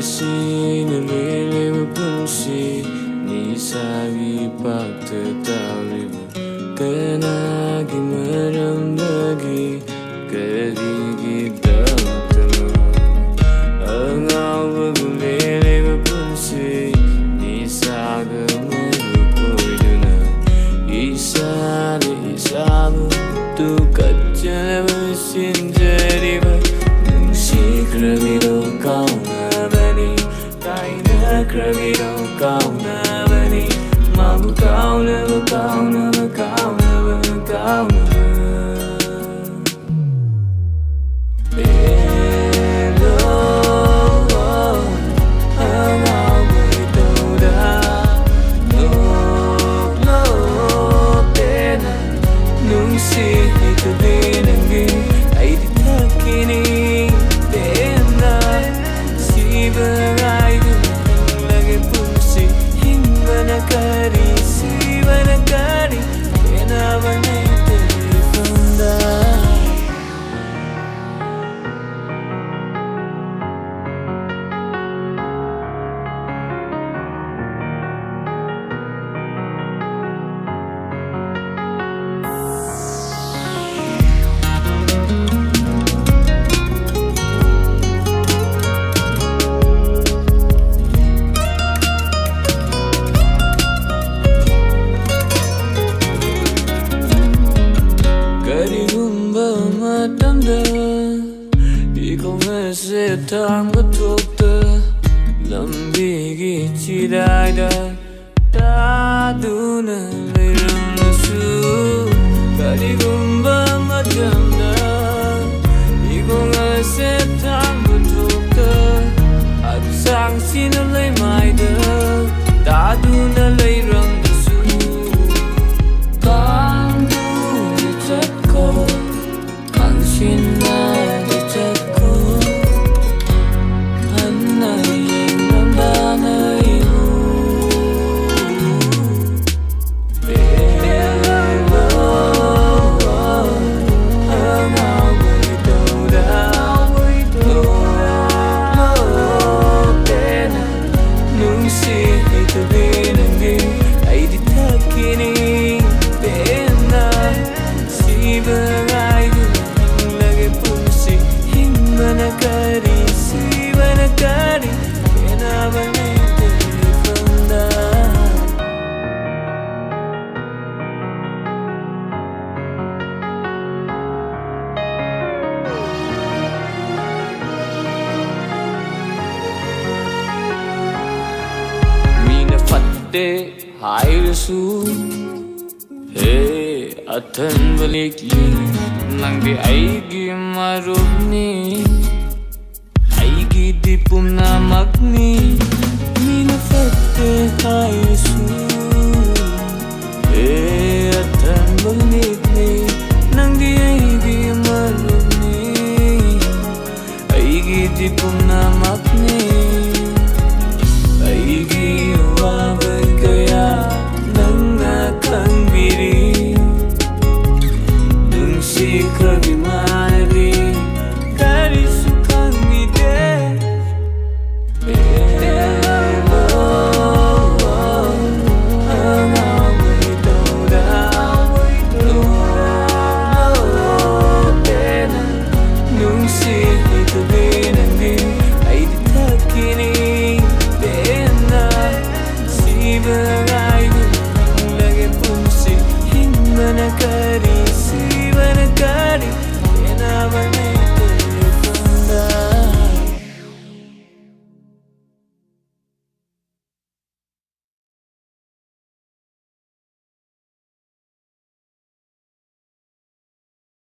Sina lelewa punsi Nisagi pagtataliwa Kanagi maramdagi Karigi damtama Ang awag lelewa punsi Nisaga marupoiduna Isali isabu Tukatjalawa sinjariwa Nungsikrabiro kaunabani Kainakrabiro kaunabani Mabu kaunaba kaunaba kaunaba kaunaba Thang bất thuộc tơ Lâm bì ghi chi đai đai Ta tu nơ lây rừng nơ su Cả đi gồm bơ mất chầm đơ Đi gồm ngờ sẽ thang bất thuộc tơ Hạt sang xin nơ lấy mai đơ Ta tu nơ lây rừng nơ su Càng tu đi chất cô Càng xin nơ đi chất cô De hairusu Hey athan balikli Nangdi aigi marupni Aigi dipum namakni Mina fatte hairusu Hey athan balikli Nangdi aigi marupni Aigi dipum namakni Aigi wabay kaya nangna kangbiri Nungsi krabi mari kari sukang ide Ang away tawda Tena Nungsi itabi nangdi ay ditakini Bagai lagi punsi hingga nakari si banakari kena banai